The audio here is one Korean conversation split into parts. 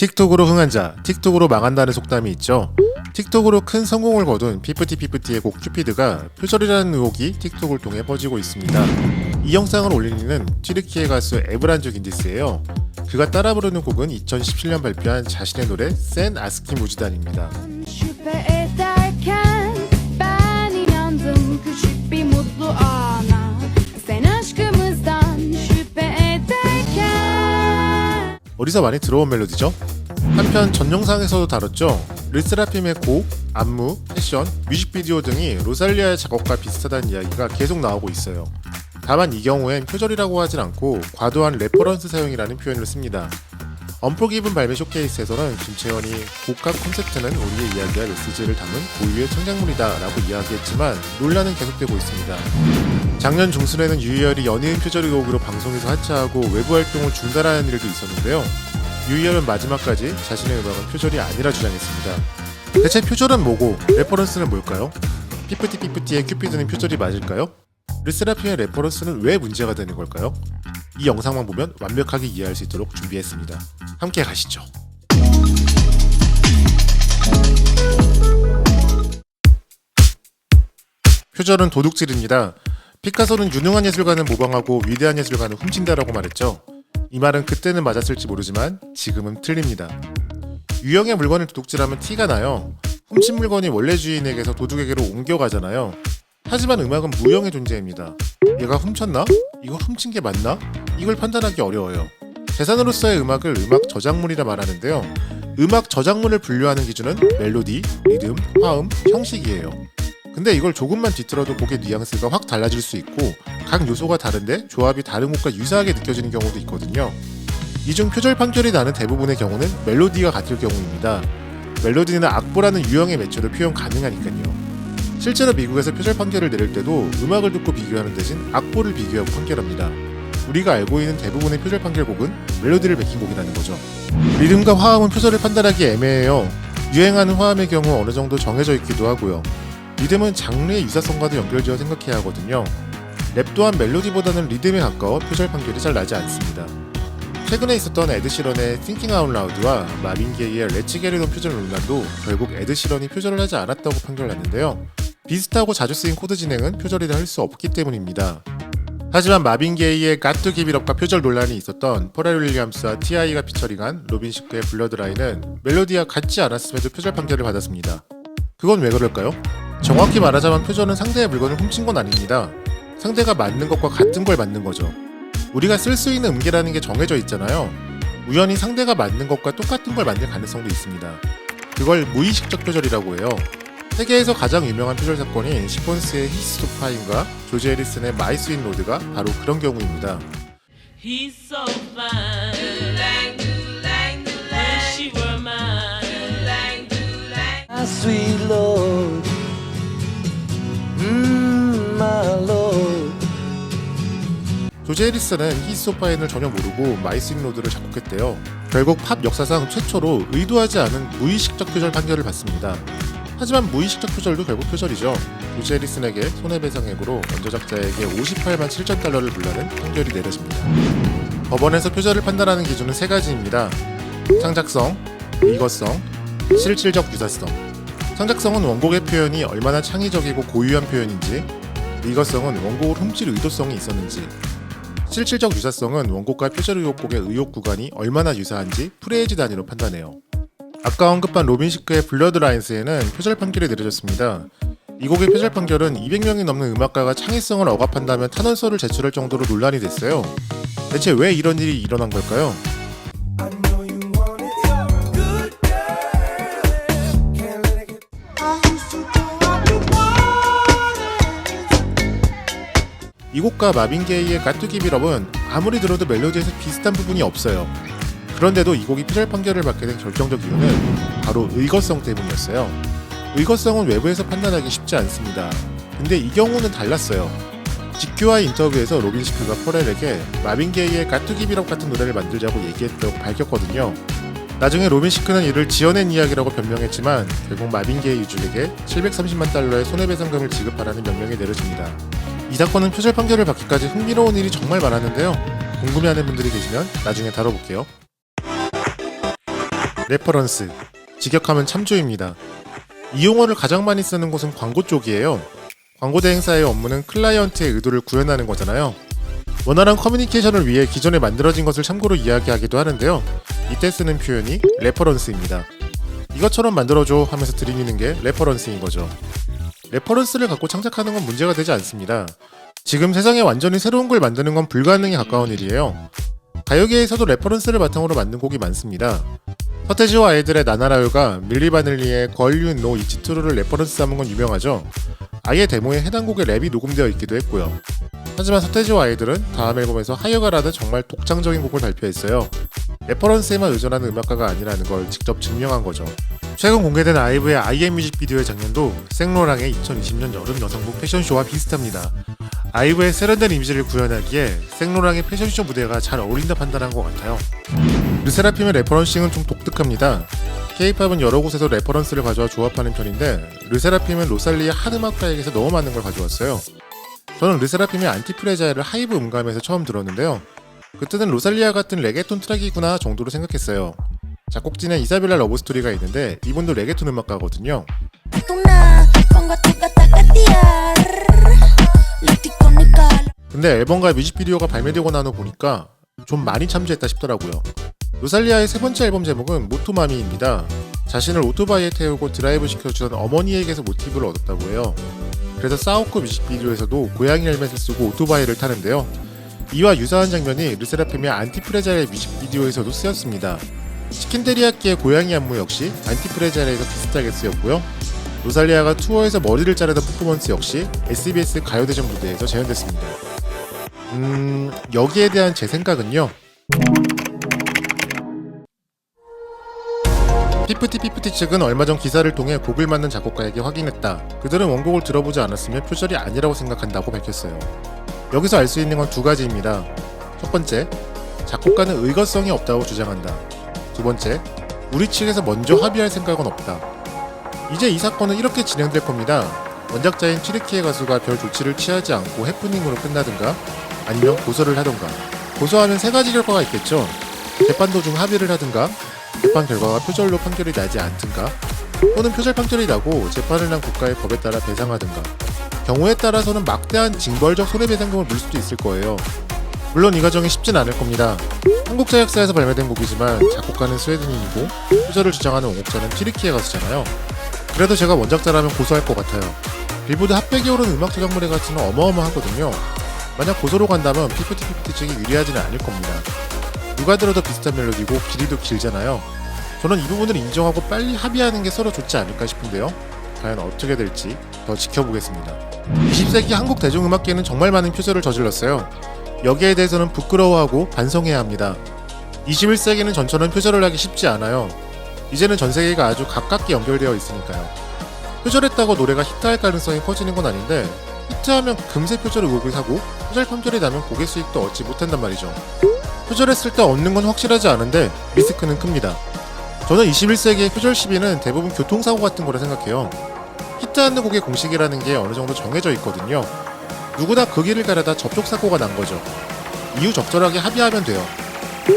틱톡으로 흥한 자, 틱톡으로 망한다는 속담이 있죠. 틱톡으로 큰 성공을 거둔 피프티피프티의 곡 큐피드가 표절이라는 의혹이 틱톡을 통해 퍼지고 있습니다. 이 영상을 올린 이는 튀르키예 가수 에브란조 긴디스예요. 그가 따라 부르는 곡은 2017년 발표한 자신의 노래 센 아스키 무지단입니다. Şüphe ederken ben inandım küçük bir mutlu ana. Sen aşkımızdan şüphe ederken. 어디서 많이 들어온 멜로디죠? 한편 전 영상에서도 다뤘죠. 르세라핌의 곡, 안무, 패션, 뮤직비디오 등이 로살리아의 작업과 비슷하다는 이야기가 계속 나오고 있어요. 다만 이 경우엔 표절이라고 하진 않고 과도한 레퍼런스 사용이라는 표현을 씁니다. 언포기븐 발매 쇼케이스에서는 김채연이 곡과 콘셉트는 우리의 이야기와 메시지를 담은 고유의 창작물이다 라고 이야기했지만 논란은 계속되고 있습니다. 작년 중순에는 유희열이 연예인 표절 의혹으로 방송에서 하차하고 외부 활동을 중단하는 일도 있었는데요. 유희열은 마지막까지 자신의 음악은 표절이 아니라 주장했습니다. 대체 표절은 뭐고 레퍼런스는 뭘까요? 피프티피프티의 큐피드는 표절이 맞을까요? 르세라핌의 레퍼런스는 왜 문제가 되는 걸까요? 이 영상만 보면 완벽하게 이해할 수 있도록 준비했습니다. 함께 가시죠. 표절은 도둑질입니다. 피카소는 유능한 예술가는 모방하고 위대한 예술가는 훔친다라고 말했죠. 이 말은 그때는 맞았을지 모르지만 지금은 틀립니다. 유형의 물건을 도둑질하면 티가 나요. 훔친 물건이 원래 주인에게서 도둑에게로 옮겨가잖아요. 하지만 음악은 무형의 존재입니다. 얘가 훔쳤나? 이걸 훔친 게 맞나? 이걸 판단하기 어려워요. 재산으로서의 음악을 음악 저작물이라 말하는데요. 음악 저작물을 분류하는 기준은 멜로디, 리듬, 화음, 형식이에요. 근데 이걸 조금만 뒤틀어도 곡의 뉘앙스가 확 달라질 수 있고 각 요소가 다른데 조합이 다른 곡과 유사하게 느껴지는 경우도 있거든요. 이 중 표절 판결이 나는 대부분의 경우는 멜로디가 같을 경우입니다. 멜로디는 악보라는 유형의 매체로 표현 가능하니까요. 실제로 미국에서 표절 판결을 내릴 때도 음악을 듣고 비교하는 대신 악보를 비교하고 판결합니다. 우리가 알고 있는 대부분의 표절 판결곡은 멜로디를 베낀 곡이라는 거죠. 리듬과 화음은 표절을 판단하기 애매해요. 유행하는 화음의 경우 어느 정도 정해져 있기도 하고요. 리듬은 장르의 유사성과도 연결되어 생각해야 하거든요. 랩 또한 멜로디보다는 리듬에 가까워 표절 판결이 잘 나지 않습니다. 최근에 있었던 에드시런의 Thinking Out Loud와 마빈 게이의 Let's Get It On 표절 논란도 결국 에드시런이 표절을 하지 않았다고 판결났는데요. 비슷하고 자주 쓰인 코드 진행은 표절이라 할 수 없기 때문입니다. 하지만 마빈 게이의 Got To Give It Up과 표절 논란이 있었던 퍼렐 윌리엄스와 T.I.가 피처링한 로빈 시크의 블러드라인은 멜로디와 같지 않았음에도 표절 판결을 받았습니다. 그건 왜 그럴까요? 정확히 말하자면 표절은 상대의 물건을 훔친 건 아닙니다. 상대가 맞는 것과 같은 걸 맞는 거죠. 우리가 쓸 수 있는 음계라는 게 정해져 있잖아요. 우연히 상대가 맞는 것과 똑같은 걸 만들 가능성도 있습니다. 그걸 무의식적 표절이라고 해요. 세계에서 가장 유명한 표절 사건인 시폰스의 He's So Fine과 조지 해리슨의 My Sweet Load가 바로 그런 경우입니다. He's so fine. Wish she were mine. My sweet Lord, my Lord. 조지 해리슨은 He's So Fine을 전혀 모르고 My Sweet Load를 작곡했대요. 결국 팝 역사상 최초로 의도하지 않은 무의식적 표절 판결을 받습니다. 하지만 무의식적 표절도 결국 표절이죠. 조지 해리슨에게 손해배상액으로 원저작자에게 58만 7천 달러를 물라는 판결이 내려집니다. 법원에서 표절을 판단하는 기준은 세 가지입니다. 창작성, 이거성, 실질적 유사성. 창작성은 원곡의 표현이 얼마나 창의적이고 고유한 표현인지, 이거성은 원곡을 훔칠 의도성이 있었는지, 실질적 유사성은 원곡과 표절 의혹곡의 의혹 구간이 얼마나 유사한지 프레이즈 단위로 판단해요. 아까 언급한 로빈 시크의 블러드 라인스에는 표절 판결이 내려졌습니다. 이 곡의 표절 판결은 200명이 넘는 음악가가 창의성을 억압한다면 탄원서를 제출할 정도로 논란이 됐어요. 대체 왜 이런 일이 일어난 걸까요? 이 곡과 마빈 게이의 Got To Give It Up은 아무리 들어도 멜로디에서 비슷한 부분이 없어요. 그런데도 이 곡이 표절 판결을 받게 된 결정적 이유는 바로 의거성 때문이었어요. 의거성은 외부에서 판단하기 쉽지 않습니다. 근데 이 경우는 달랐어요. GQ와의 인터뷰에서 로빈 시크가 퍼렐에게 마빈 게이의 Got To Give It Up 같은 노래를 만들자고 얘기했다고 밝혔거든요. 나중에 로빈 시크는 이를 지어낸 이야기라고 변명했지만 결국 마빈 게이 유족에게 730만 달러의 손해배상금을 지급하라는 명령이 내려집니다. 이 사건은 표절 판결을 받기까지 흥미로운 일이 정말 많았는데요. 궁금해하는 분들이 계시면 나중에 다뤄볼게요. 레퍼런스, 직역하면 참조입니다. 이 용어를 가장 많이 쓰는 곳은 광고 쪽이에요. 광고 대행사의 업무는 클라이언트의 의도를 구현하는 거잖아요. 원활한 커뮤니케이션을 위해 기존에 만들어진 것을 참고로 이야기하기도 하는데요. 이때 쓰는 표현이 레퍼런스입니다. 이것처럼 만들어줘 하면서 들이미는 게 레퍼런스인 거죠. 레퍼런스를 갖고 창작하는 건 문제가 되지 않습니다. 지금 세상에 완전히 새로운 걸 만드는 건 불가능에 가까운 일이에요. 가요계에서도 레퍼런스를 바탕으로 만든 곡이 많습니다. 서태지와 아이들의 나나라요가 밀리 바닐리의 걸 유 노 이치투루를 레퍼런스 삼은 건 유명하죠. 아예 데모에 해당 곡의 랩이 녹음되어 있기도 했고요. 하지만 서태지와 아이들은 다음 앨범에서 하여가라는 정말 독창적인 곡을 발표했어요. 레퍼런스에만 의존하는 음악가가 아니라는 걸 직접 증명한 거죠. 최근 공개된 아이브의 IM 뮤직비디오의 장면도 생로랑의 2020년 여름 여성복 패션쇼와 비슷합니다. 아이브의 세련된 이미지를 구현하기에 생로랑의 패션쇼 무대가 잘 어울린다 판단한 것 같아요. 르세라핌의 레퍼런싱은 좀 독특합니다. K-팝은 여러 곳에서 레퍼런스를 가져와 조합하는 편인데 르세라핌은 로살리의 한 음악가에게서 너무 많은 걸 가져왔어요. 저는 르세라핌의 안티프레자일을 하이브 음감에서 처음 들었는데요. 그때는 로살리아 같은 레게톤 트랙이구나 정도로 생각했어요. 작곡진의 이사벨라 러브스토리가 있는데 이분도 레게톤 음악가거든요. 근데 앨범과 뮤직비디오가 발매되고 나서 보니까 좀 많이 참조했다 싶더라고요. 로살리아의 세 번째 앨범 제목은 모토마미입니다. 자신을 오토바이에 태우고 드라이브 시켜주던 어머니에게서 모티브를 얻었다고 해요. 그래서 사오코 뮤직비디오에서도 고양이 헬멧을 쓰고 오토바이를 타는데요. 이와 유사한 장면이 르세라핌의 안티프레자일의 뮤직비디오에서도 쓰였습니다. 치킨 데리야끼의 고양이 안무 역시 안티프레자일에서 비슷하게 쓰였고요. 로살리아가 투어에서 머리를 자르던 퍼포먼스 역시 SBS 가요대전 무대에서 재현됐습니다. 여기에 대한 제 생각은요. 피프티 측은 얼마 전 기사를 통해 곡을 만든 작곡가에게 확인했다. 그들은 원곡을 들어보지 않았으며 표절이 아니라고 생각한다고 밝혔어요. 여기서 알 수 있는 건 두 가지입니다. 첫 번째, 작곡가는 의거성이 없다고 주장한다. 두 번째, 우리 측에서 먼저 합의할 생각은 없다. 이제 이 사건은 이렇게 진행될 겁니다. 원작자인 치르키의 가수가 별 조치를 취하지 않고 해프닝으로 끝나든가 아니면 고소를 하던가. 고소하면 세 가지 결과가 있겠죠. 재판 도중 합의를 하든가 재판 결과가 표절로 판결이 나지 않든가 또는 표절 판결이 나고 재판을 난 국가의 법에 따라 배상하든가. 경우에 따라서는 막대한 징벌적 손해배상금을 물 수도 있을 거예요. 물론 이 과정이 쉽진 않을 겁니다. 한국 자역사에서 발매된 곡이지만 작곡가는 스웨덴인이고 표절을 주장하는 원곡자는 튀르키예 가수잖아요. 그래도 제가 원작자라면 고소할 것 같아요. 빌보드 핫백에 오른 음악 저작물의 가치는 어마어마하거든요. 만약 고소로 간다면 피프티 측이 유리하지는 않을 겁니다. 누가 들어도 비슷한 멜로디고 길이도 길잖아요. 저는 이 부분을 인정하고 빨리 합의하는 게 서로 좋지 않을까 싶은데요. 과연 어떻게 될지 더 지켜보겠습니다. 20세기 한국 대중음악계는 정말 많은 표절을 저질렀어요. 여기에 대해서는 부끄러워하고 반성해야 합니다. 21세기는 전처럼 표절을 하기 쉽지 않아요. 이제는 전 세계가 아주 가깝게 연결되어 있으니까요. 표절했다고 노래가 히트할 가능성이 커지는 건 아닌데 히트하면 금세 표절 의혹을 사고 표절 판결이 나면 고객 수익도 얻지 못한단 말이죠. 표절했을 때 얻는 건 확실하지 않은데 리스크는 큽니다. 저는 21세기의 표절 시비는 대부분 교통사고 같은 거라 생각해요. 히트하는 곡의 공식이라는 게 어느 정도 정해져 있거든요. 누구나 그 길을 가려다 접촉사고가 난 거죠. 이후 적절하게 합의하면 돼요.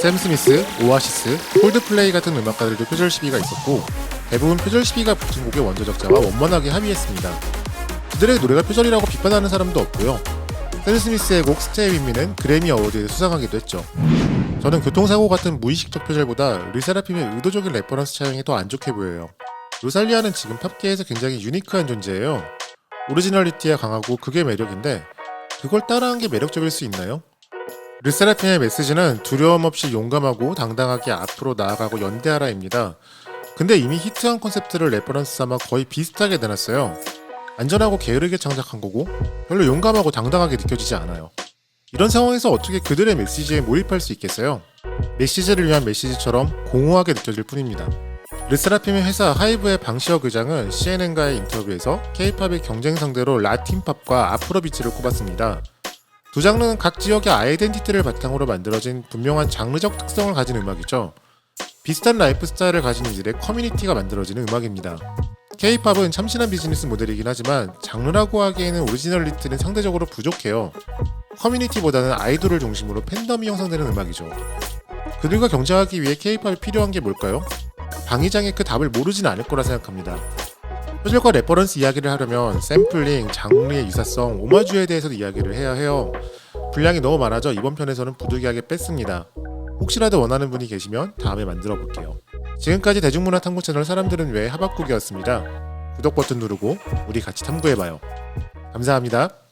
샘 스미스, 오아시스, 콜드플레이 같은 음악가들도 표절 시비가 있었고 대부분 표절 시비가 붙은 곡의 원저작자와 원만하게 합의했습니다. 그들의 노래가 표절이라고 비판하는 사람도 없고요. 샘 스미스의 곡 스테이 윈 미는 그래미 어워드에서 수상하기도 했죠. 저는 교통사고 같은 무의식적 표절보다 르세라핌의 의도적인 레퍼런스 차용이 더 안 좋게 보여요. 로살리아는 지금 팝계에서 굉장히 유니크한 존재예요. 오리지널리티가 강하고 그게 매력인데 그걸 따라한 게 매력적일 수 있나요? 르세라핌의 메시지는 두려움 없이 용감하고 당당하게 앞으로 나아가고 연대하라입니다. 근데 이미 히트한 콘셉트를 레퍼런스 삼아 거의 비슷하게 내놨어요. 안전하고 게으르게 창작한 거고 별로 용감하고 당당하게 느껴지지 않아요. 이런 상황에서 어떻게 그들의 메시지에 몰입할 수 있겠어요? 메시지를 위한 메시지처럼 공허하게 느껴질 뿐입니다. 르세라핌의 회사 하이브의 방시혁 의장은 CNN과의 인터뷰에서 K-팝의 경쟁 상대로 라틴팝과 아프로비트를 꼽았습니다. 두 장르는 각 지역의 아이덴티티를 바탕으로 만들어진 분명한 장르적 특성을 가진 음악이죠. 비슷한 라이프 스타일을 가진 이들의 커뮤니티가 만들어지는 음악입니다. K-팝은 참신한 비즈니스 모델이긴 하지만 장르라고 하기에는 오리지널리티는 상대적으로 부족해요. 커뮤니티보다는 아이돌을 중심으로 팬덤이 형성되는 음악이죠. 그들과 경쟁하기 위해 K-팝이 필요한 게 뭘까요? 방위장이 그 답을 모르진 않을 거라 생각합니다. 표절과 레퍼런스 이야기를 하려면 샘플링, 장르의 유사성, 오마주에 대해서도 이야기를 해야 해요. 분량이 너무 많아져 이번 편에서는 부득이하게 뺐습니다. 혹시라도 원하는 분이 계시면 다음에 만들어 볼게요. 지금까지 대중문화 탐구 채널 사람들은 왜 하박국이었습니다. 구독 버튼 누르고 우리 같이 탐구해봐요. 감사합니다.